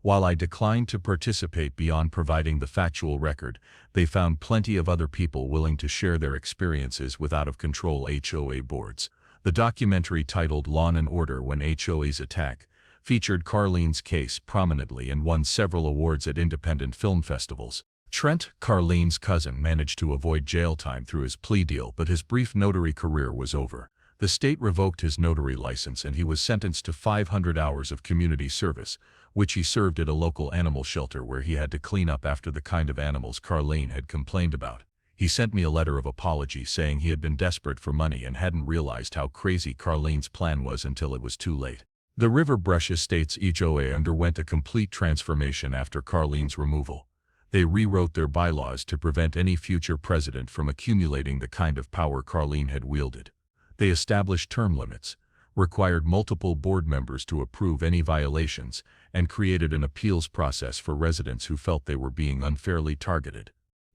Speaker 1: While I declined to participate beyond providing the factual record, they found plenty of other people willing to share their experiences with out-of-control HOA boards. The documentary, titled Law and Order When HOAs Attack, featured Carlene's case prominently and won several awards at independent film festivals. Trent, Carlene's cousin, managed to avoid jail time through his plea deal, but his brief notary career was over. The state revoked his notary license and he was sentenced to 500 hours of community service, which he served at a local animal shelter where he had to clean up after the kind of animals Carlene had complained about. He sent me a letter of apology saying he had been desperate for money and hadn't realized how crazy Carlene's plan was until it was too late. The River Brush Estates HOA underwent a complete transformation after Carlene's removal. They rewrote their bylaws to prevent any future president from accumulating the kind of power Carlene had wielded. They established term limits, required multiple board members to approve any violations, and created an appeals process for residents who felt they were being unfairly targeted.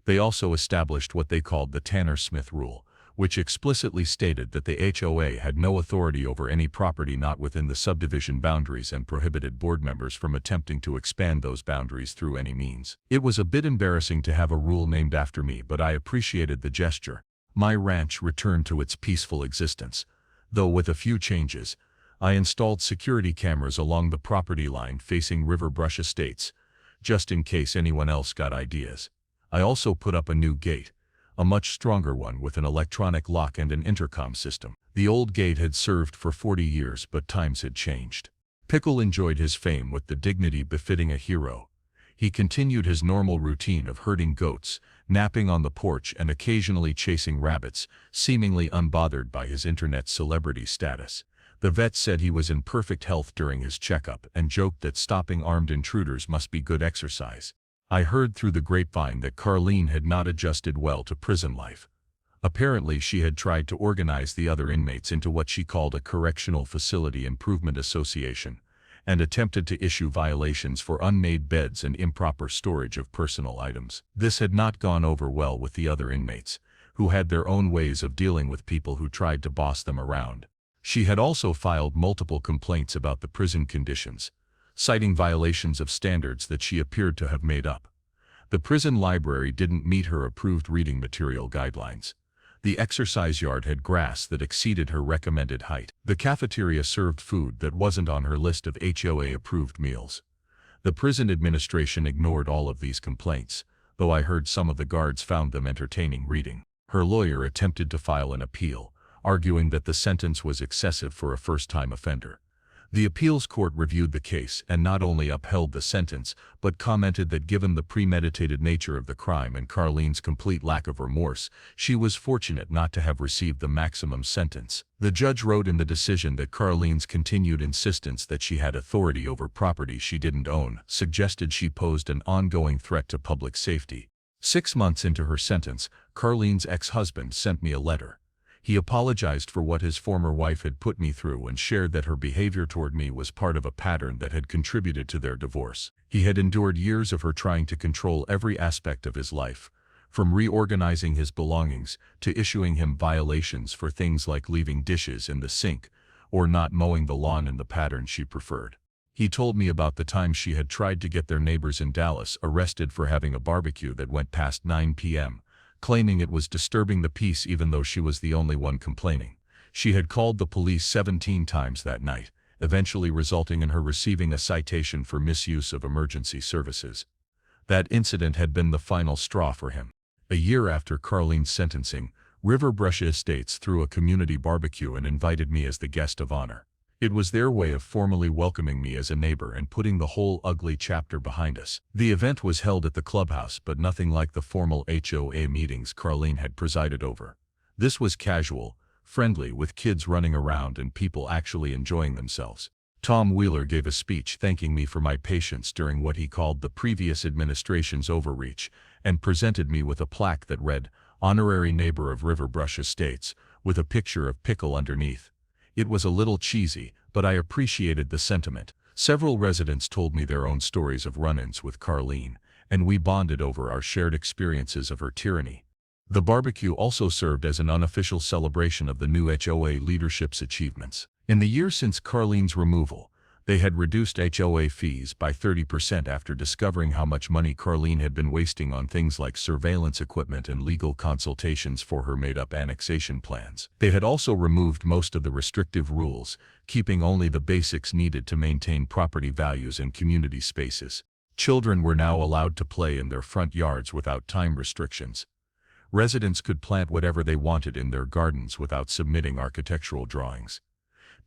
Speaker 1: They also established what they called the Tanner-Smith Rule, which explicitly stated that the HOA had no authority over any property not within the subdivision boundaries and prohibited board members from attempting to expand those boundaries through any means. It was a bit embarrassing to have a rule named after me, but I appreciated the gesture. My ranch returned to its peaceful existence, though with a few changes. I installed security cameras along the property line facing River Brush Estates, just in case anyone else got ideas. I also put up a new gate, a much stronger one with an electronic lock and an intercom system. The old gate had served for 40 years, but times had changed. Pickle enjoyed his fame with the dignity befitting a hero. He continued his normal routine of herding goats, napping on the porch, and occasionally chasing rabbits, seemingly unbothered by his internet celebrity status. The vet said he was in perfect health during his checkup and joked that stopping armed intruders must be good exercise. I heard through the grapevine that Carlene had not adjusted well to prison life. Apparently she had tried to organize the other inmates into what she called a Correctional Facility Improvement Association, and attempted to issue violations for unmade beds and improper storage of personal items. This had not gone over well with the other inmates, who had their own ways of dealing with people who tried to boss them around. She had also filed multiple complaints about the prison conditions, citing violations of standards that she appeared to have made up. The prison library didn't meet her approved reading material guidelines. The exercise yard had grass that exceeded her recommended height. The cafeteria served food that wasn't on her list of HOA-approved meals. The prison administration ignored all of these complaints, though I heard some of the guards found them entertaining reading. Her lawyer attempted to file an appeal, arguing that the sentence was excessive for a first-time offender. The appeals court reviewed the case and not only upheld the sentence, but commented that given the premeditated nature of the crime and Carlene's complete lack of remorse, she was fortunate not to have received the maximum sentence. The judge wrote in the decision that Carlene's continued insistence that she had authority over property she didn't own suggested she posed an ongoing threat to public safety. 6 months into her sentence, Carlene's ex-husband sent me a letter. He apologized for what his former wife had put me through and shared that her behavior toward me was part of a pattern that had contributed to their divorce. He had endured years of her trying to control every aspect of his life, from reorganizing his belongings to issuing him violations for things like leaving dishes in the sink or not mowing the lawn in the pattern she preferred. He told me about the time she had tried to get their neighbors in Dallas arrested for having a barbecue that went past 9 p.m., claiming it was disturbing the peace even though she was the only one complaining. She had called the police 17 times that night, eventually resulting in her receiving a citation for misuse of emergency services. That incident had been the final straw for him. A year after Carlene's sentencing, River Brush Estates threw a community barbecue and invited me as the guest of honor. It was their way of formally welcoming me as a neighbor and putting the whole ugly chapter behind us. The event was held at the clubhouse, but nothing like the formal HOA meetings Carleen had presided over. This was casual, friendly, with kids running around and people actually enjoying themselves. Tom Wheeler gave a speech thanking me for my patience during what he called the previous administration's overreach, and presented me with a plaque that read, "Honorary Neighbor of Riverbrush Estates," with a picture of Pickle underneath. It was a little cheesy, but I appreciated the sentiment. Several residents told me their own stories of run-ins with Carleen, and we bonded over our shared experiences of her tyranny. The barbecue also served as an unofficial celebration of the new HOA leadership's achievements. In the year since Carleen's removal, they had reduced HOA fees by 30% after discovering how much money Carleen had been wasting on things like surveillance equipment and legal consultations for her made-up annexation plans. They had also removed most of the restrictive rules, keeping only the basics needed to maintain property values and community spaces. Children were now allowed to play in their front yards without time restrictions. Residents could plant whatever they wanted in their gardens without submitting architectural drawings.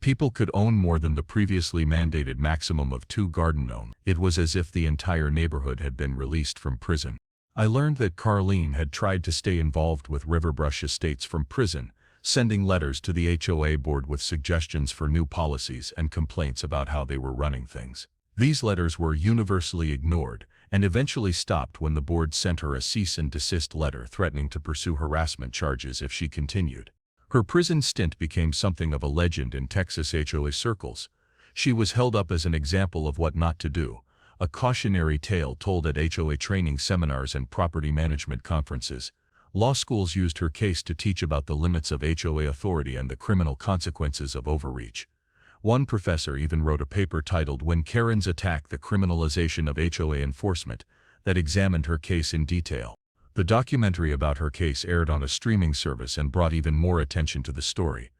Speaker 1: People could own more than the previously mandated maximum of 2 garden own. It was as if the entire neighborhood had been released from prison. I learned that Carleen had tried to stay involved with Riverbrush Estates from prison, sending letters to the HOA board with suggestions for new policies and complaints about how they were running things. These letters were universally ignored, and eventually stopped when the board sent her a cease and desist letter threatening to pursue harassment charges if she continued. Her prison stint became something of a legend in Texas HOA circles. She was held up as an example of what not to do, a cautionary tale told at HOA training seminars and property management conferences. Law schools used her case to teach about the limits of HOA authority and the criminal consequences of overreach. One professor even wrote a paper titled "When Karens Attack the Criminalization of HOA Enforcement" that examined her case in detail. The documentary about her case aired on a streaming service and brought even more attention to the story.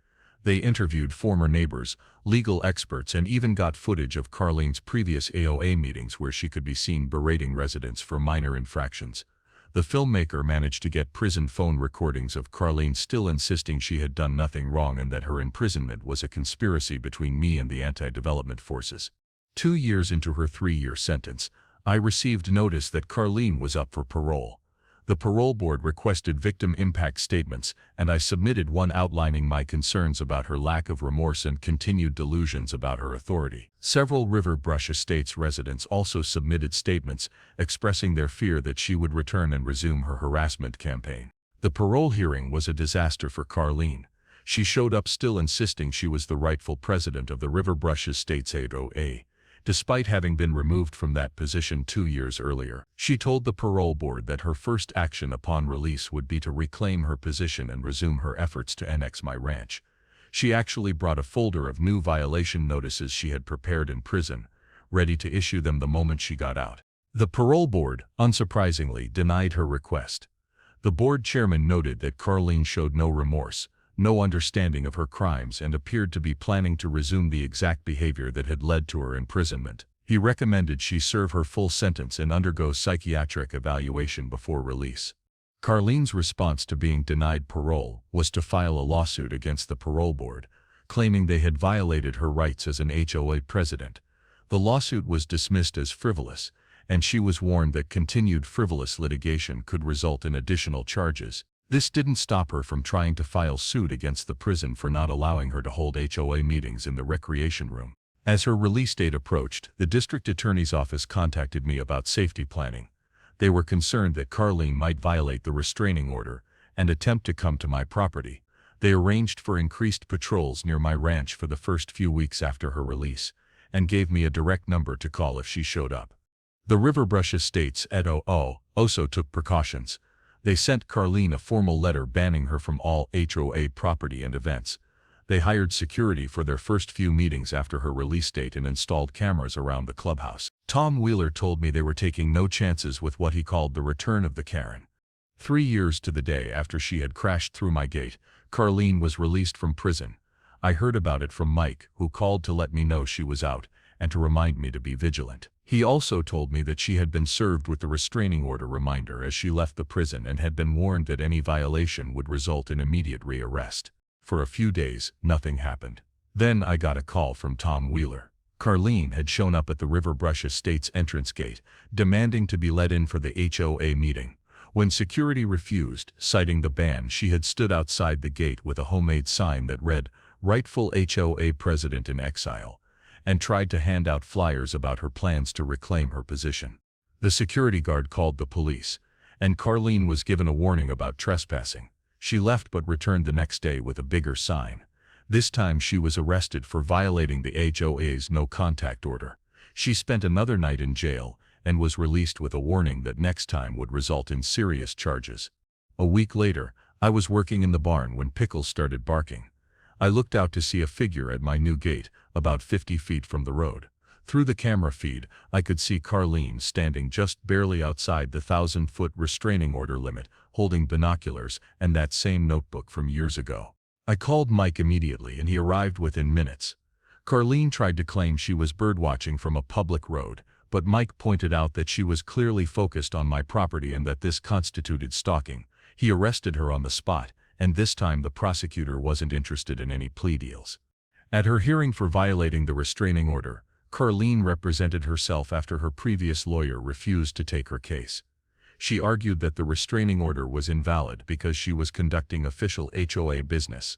Speaker 1: They interviewed former neighbors, legal experts, and even got footage of Carleen's previous HOA meetings where she could be seen berating residents for minor infractions. The filmmaker managed to get prison phone recordings of Carleen still insisting she had done nothing wrong and that her imprisonment was a conspiracy between me and the anti-development forces. 2 years into her 3-year sentence, I received notice that Carleen was up for parole. The parole board requested victim impact statements, and I submitted one outlining my concerns about her lack of remorse and continued delusions about her authority. Several Riverbrush Estates residents also submitted statements, expressing their fear that she would return and resume her harassment campaign. The parole hearing was a disaster for Carleen. She showed up still insisting she was the rightful president of the Riverbrush Estates HOA. Despite having been removed from that position 2 years earlier. She told the parole board that her first action upon release would be to reclaim her position and resume her efforts to annex my ranch. She actually brought a folder of new violation notices she had prepared in prison, ready to issue them the moment she got out. The parole board, unsurprisingly, denied her request. The board chairman noted that Carleen showed no remorse, no understanding of her crimes, and appeared to be planning to resume the exact behavior that had led to her imprisonment. He recommended she serve her full sentence and undergo psychiatric evaluation before release. Carleen's response to being denied parole was to file a lawsuit against the parole board, claiming they had violated her rights as an HOA president. The lawsuit was dismissed as frivolous, and she was warned that continued frivolous litigation could result in additional charges. This didn't stop her from trying to file suit against the prison for not allowing her to hold HOA meetings in the recreation room. As her release date approached, the district attorney's office contacted me about safety planning. They were concerned that Carleen might violate the restraining order and attempt to come to my property. They arranged for increased patrols near my ranch for the first few weeks after her release, and gave me a direct number to call if she showed up. The Riverbrush Estates HOA also took precautions. They sent Carleen a formal letter banning her from all HOA property and events. They hired security for their first few meetings after her release date and installed cameras around the clubhouse. Tom Wheeler told me they were taking no chances with what he called the return of the Karen. 3 years to the day after she had crashed through my gate, Carleen was released from prison. I heard about it from Mike, who called to let me know she was out and to remind me to be vigilant. He also told me that she had been served with the restraining order reminder as she left the prison and had been warned that any violation would result in immediate rearrest. For a few days, nothing happened. Then I got a call from Tom Wheeler. Carlene had shown up at the Riverbrush Estates entrance gate, demanding to be let in for the HOA meeting. When security refused, citing the ban, she had stood outside the gate with a homemade sign that read, "Rightful HOA President in Exile," and tried to hand out flyers about her plans to reclaim her position. The security guard called the police, and Carlene was given a warning about trespassing. She left but returned the next day with a bigger sign. This time she was arrested for violating the HOA's no-contact order. She spent another night in jail and was released with a warning that next time would result in serious charges. A week later, I was working in the barn when Pickles started barking. I looked out to see a figure at my new gate, about 50 feet from the road. Through the camera feed, I could see Carlene standing just barely outside the 1,000-foot restraining order limit, holding binoculars and that same notebook from years ago. I called Mike immediately and he arrived within minutes. Carlene tried to claim she was birdwatching from a public road, but Mike pointed out that she was clearly focused on my property and that this constituted stalking. He arrested her on the spot, and this time the prosecutor wasn't interested in any plea deals. At her hearing for violating the restraining order, Carlene represented herself after her previous lawyer refused to take her case. She argued that the restraining order was invalid because she was conducting official HOA business,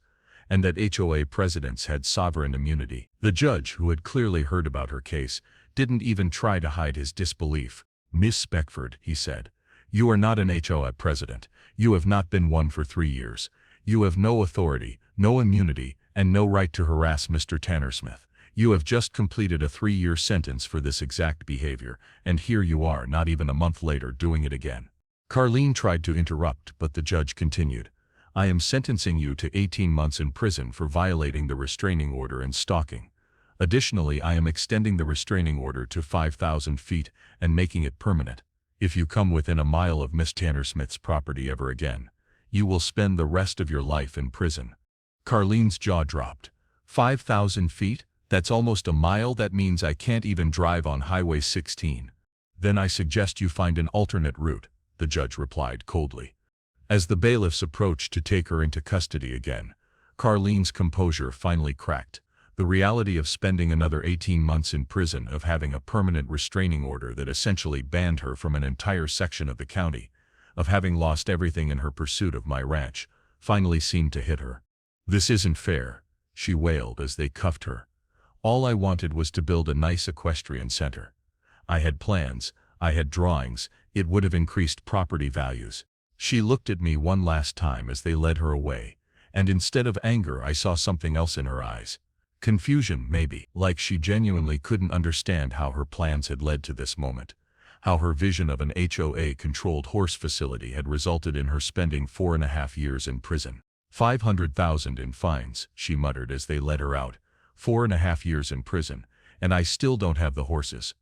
Speaker 1: and that HOA presidents had sovereign immunity. The judge, who had clearly heard about her case, didn't even try to hide his disbelief. "Miss Beckford," he said, "you are not an HOA president. You have not been one for 3 years. You have no authority, no immunity, and no right to harass Mr. Tannersmith. You have just completed a 3-year sentence for this exact behavior, and here you are not even a month later doing it again." Carlene tried to interrupt, but the judge continued, "I am sentencing you to 18 months in prison for violating the restraining order and stalking. Additionally, I am extending the restraining order to 5,000 feet and making it permanent. If you come within a mile of Miss Tannersmith's property ever again, you will spend the rest of your life in prison." Carlene's jaw dropped. 5,000 feet? That's almost a mile. That means I can't even drive on Highway 16. "Then I suggest you find an alternate route," the judge replied coldly. As the bailiffs approached to take her into custody again, Carlene's composure finally cracked. The reality of spending another 18 months in prison, of having a permanent restraining order that essentially banned her from an entire section of the county, of having lost everything in her pursuit of my ranch, finally seemed to hit her. "This isn't fair," she wailed as they cuffed her. "All I wanted was to build a nice equestrian center. I had plans, I had drawings, it would have increased property values." She looked at me one last time as they led her away, and instead of anger I saw something else in her eyes. Confusion, maybe, like she genuinely couldn't understand how her plans had led to this moment, how her vision of an HOA-controlled horse facility had resulted in her spending 4.5 years in prison. $500,000 in fines, she muttered as they led her out. 4.5 years in prison, and I still don't have the horses.